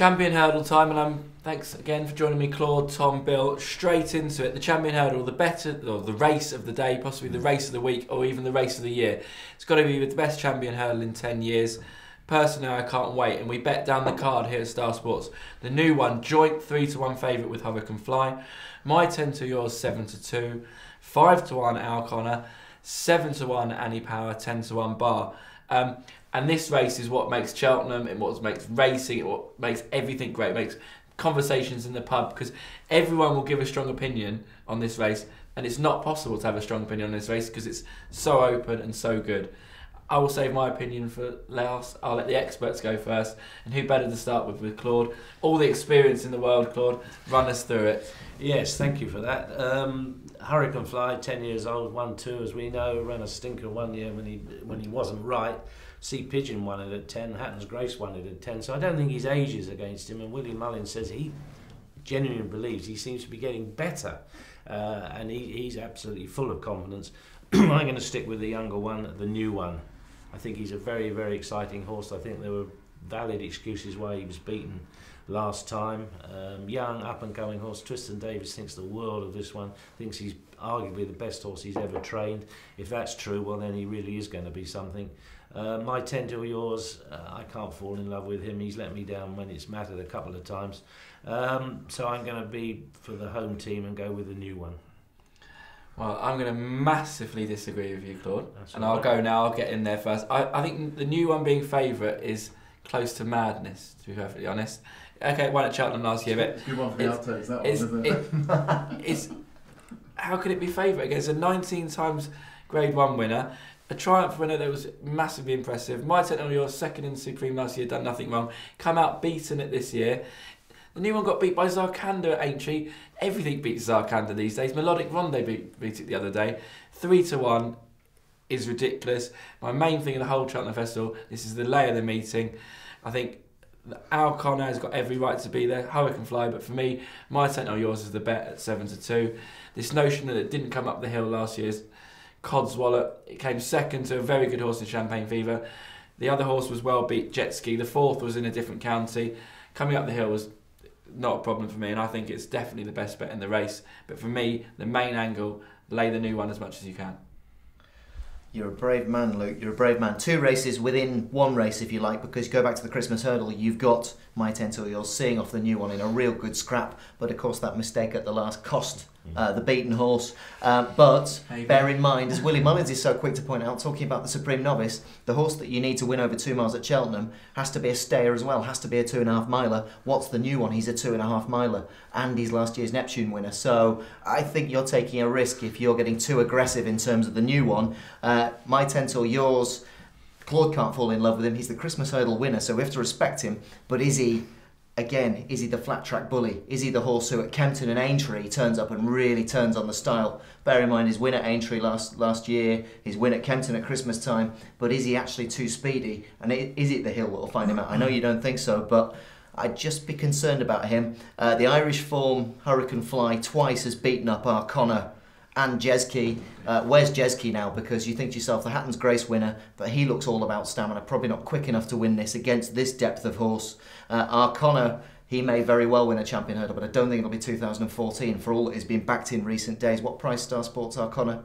Champion hurdle time, and thanks again for joining me, Claude, Tom, Bill. Straight into it. The champion hurdle, the race of the day, possibly the race of the week, or even the race of the year. It's got to be the best champion hurdle in 10 years. Personally, I can't wait, and we bet down the card here at Star Sports. The new one, joint 3-1 favourite with Hurricane Fly. My 10 to yours, 7-2. 5-1 Al Connor, 7-1 Annie Power, 10-1 Bar. And this race is what makes Cheltenham, and what makes racing, it what makes everything great. It makes conversations in the pub, because everyone will give a strong opinion on this race, and it's not possible to have a strong opinion on this race because it's so open and so good. I will save my opinion for last. I'll let the experts go first. And who better to start with Claude? All the experience in the world, Claude. Run us through it. Yes, thank you for that. Hurricane Fly, 10 years old, 1-2 as we know, ran a stinker one year when he wasn't right. Sea Pigeon won it at 10, Hatton's Grace won it at 10, so I don't think his age is against him, and Willie Mullins says he genuinely believes he seems to be getting better, and he's absolutely full of confidence. I'm going to stick with the younger one, the new one. I think he's a very, very exciting horse. I think there were valid excuses why he was beaten last time. Young, up-and-coming horse. Tristan Davis thinks the world of this one, thinks he's arguably the best horse he's ever trained. If that's true, well, then he really is going to be something. My 10 to yours, I can't fall in love with him. He's let me down when it's mattered a couple of times. So I'm going to be for the home team and go with the new one. Well, I'm going to massively disagree with you, Claude. That's and right. I'll go now. I'll get in there first. I think the new one being favourite is close to madness, to be perfectly honest. Okay, it won at Cheltenham last year, but it's a good one for the outtakes, that one, isn't it? How could it be favourite against a 19 times Grade 1 winner? A Triumph winner that was massively impressive. My 10 on yours, second in Supreme last year, done nothing wrong. Come out beaten it this year. The new one got beat by Zarkanda at Aintree. Everything beats Zarkanda these days. Melodic Ronde beat it the other day. 3-1 is ridiculous. My main thing in the whole Cheltenham Festival, this is the lay of the meeting. I think Al Connor has got every right to be there. Hurricane Fly, but for me, my 10 on yours is the bet at 7-2. This notion that it didn't come up the hill last year's Codswallop. It came second to a very good horse in Champagne Fever. The other horse was well beat, Jet Ski. The fourth was in a different county. Coming up the hill was not a problem for me, and I think it's definitely the best bet in the race. But for me, the main angle, lay the new one as much as you can. You're a brave man, Luke. You're a brave man. Two races within one race, if you like, because you go back to the Christmas hurdle, you've got my 10 to yours seeing off the new one in a real good scrap. But of course, that mistake at the last cost the beaten horse. But bear in mind, as Willie Mullins is so quick to point out, talking about the Supreme Novice, the horse that you need to win over 2 miles at Cheltenham has to be a stayer as well, has to be a 2.5 miler. What's the new one? He's a 2.5 miler, and he's last year's Neptune winner. So I think you're taking a risk if you're getting too aggressive in terms of the new one. My 10 to yours, Claude can't fall in love with him. He's the Christmas hurdle winner, so we have to respect him. But is he, again, is he the flat track bully? Is he the horse who at Kempton and Aintree turns up and really turns on the style? Bear in mind his win at Aintree last year, his win at Kempton at Christmas time, but is he actually too speedy? And is it the hill that will find him out? I know you don't think so, but I'd just be concerned about him. The Irish form, Hurricane Fly, twice has beaten up our Connor and Jesky. Where's Jesky now? Because you think to yourself, the Hatton's Grace winner, but he looks all about stamina, probably not quick enough to win this against this depth of horse. Our Connor, he may very well win a champion hurdle, but I don't think it'll be 2014 for all that has been backed in recent days. What price Star Sports our Connor?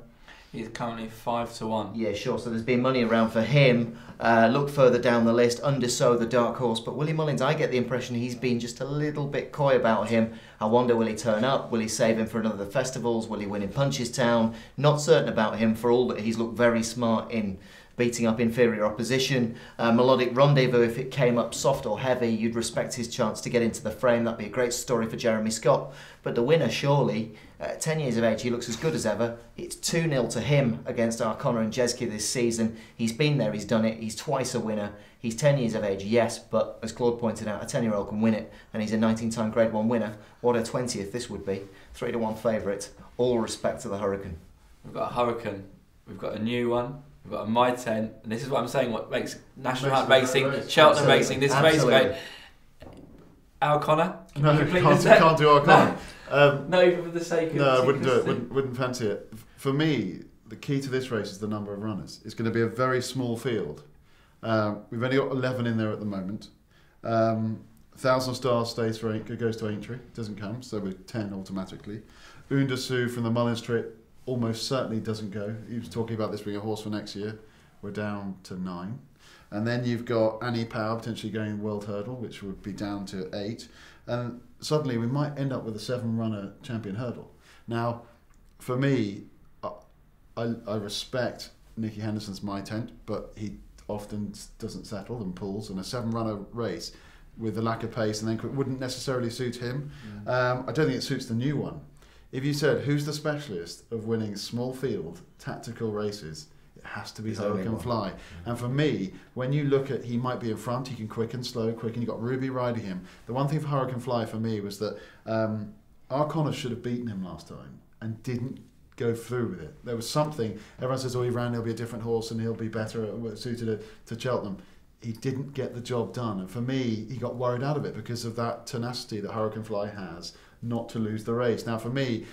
He's currently 5-1. Yeah, sure. So there's been money around for him. Look further down the list. Undersow, the dark horse. But Willie Mullins, I get the impression he's been just a little bit coy about him. I wonder, will he turn up? Will he save him for another of the festivals? Will he win in Punchestown? Not certain about him for all that he's looked very smart in beating up inferior opposition. Melodic Rendezvous, if it came up soft or heavy, you'd respect his chance to get into the frame. That'd be a great story for Jeremy Scott. But the winner, surely, at 10 years of age, he looks as good as ever. It's 2-0 to him against our Connor and Jesky this season. He's been there, he's done it, he's twice a winner. He's 10 years of age, yes, but as Claude pointed out, a 10-year-old can win it, and he's a 19-time Grade 1 winner. What a 20th this would be. 3-1 favourite. All respect to the Hurricane. We've got a Hurricane, we've got a new one, we've got a My 10, and this is what I'm saying, what makes National Hunt Racing, Cheltenham Racing, this race great. Al Connor? No, can't do Al Connor. No, even for the sake of... No, I wouldn't do it, wouldn't fancy it. For me, the key to this race is the number of runners. It's going to be a very small field. We've only got 11 in there at the moment. 1,000 Stars stays for goes to Aintree, doesn't come, so we're 10 automatically. Undasu from the Mullins trip almost certainly doesn't go. He was talking about this being a horse for next year. We're down to 9. And then you've got Annie Power potentially going World Hurdle, which would be down to 8. And suddenly we might end up with a 7-runner champion hurdle. Now, for me, I respect Nicky Henderson's My Tent, but he often doesn't settle and pulls, and a 7-runner race with the lack of pace and then wouldn't necessarily suit him. I don't think it suits the new one. If you said, who's the specialist of winning small field tactical races, it has to be Hurricane Fly. And for me, when you look at, he might be in front, he can quicken, slow, quicken, you've got Ruby riding him. The one thing for Hurricane Fly for me was that Arconnor should have beaten him last time and didn't go through with it. There was something, everyone says, oh, he ran, he'll be a different horse and he'll be better suited to Cheltenham. He didn't get the job done. And for me, he got worried out of it because of that tenacity that Hurricane Fly has not to lose the race. Now, for me,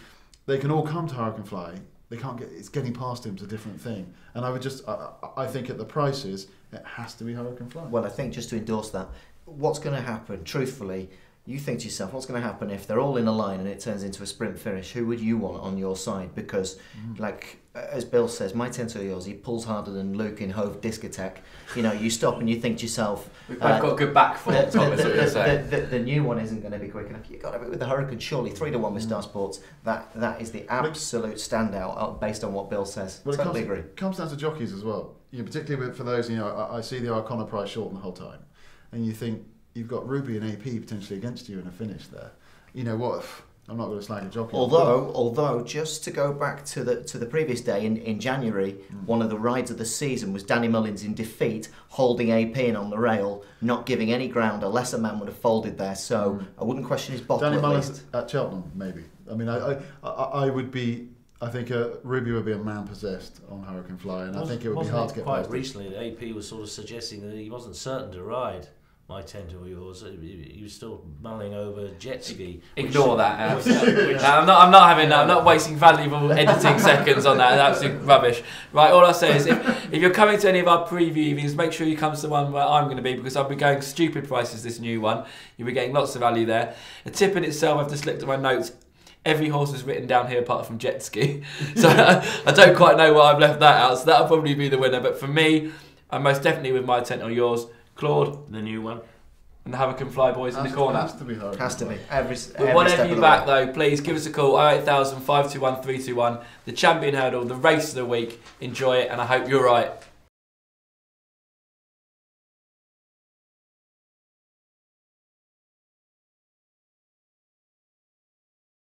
they can all come to Hurricane Fly. They can't get, it's getting past him is a different thing. And I would just, I think at the prices, it has to be Hurricane Fly. Well, I think just to endorse that, what's going to happen, truthfully, you think to yourself, what's going to happen if they're all in a line and it turns into a sprint finish? Who would you want on your side? Because, like, as Bill says, My Tent or Yours, he pulls harder than Luke in Hove Discotheque. You know, you stop and you think to yourself... We've got good back form, Tom, is what you're saying. The new one isn't going to be quick enough. You've got to be with the Hurricane, surely. 3-1 with Star Sports. That is the absolute standout based on what Bill says. Well, totally agree. It comes down to jockeys as well. You know, particularly for those, you know, I see the Arconnor price shorten the whole time. And you think, you've got Ruby and AP potentially against you in a finish there. You know what? I'm not going to slag a jockey. Although, just to go back to the previous day in January, one of the rides of the season was Danny Mullins in defeat, holding AP in on the rail, not giving any ground. A lesser man would have folded there. So I wouldn't question his bottom. Danny at Mullins least. at Cheltenham, maybe. I mean, I would be. I think Ruby would be a man possessed on Hurricane Fly, and I think it would be hard to get quite past. recently, that AP was sort of suggesting that he wasn't certain to ride My Tent or Yours. He was still mulling over jet ski. Ignore that. I'm not having that. I'm not wasting valuable editing seconds on that. It's absolute rubbish. Right, all I say is if you're coming to any of our preview evenings, make sure you come to the one where I'm going to be, because I'll be going stupid prices this new one. You'll be getting lots of value there. A tip in itself, I've just looked at my notes. Every horse is written down here apart from jet ski. So I don't quite know why I've left that out. So that'll probably be the winner. But for me, I'm most definitely with My Tent or Yours. Claude, the new one, and the Hurricane Fly boys in the corner. Has to be Hurricane Has to Fly. be. Every Whatever step you of the back way. though, please give us a call. 08000 521 321. The champion hurdle, the race of the week. Enjoy it, and I hope you're right.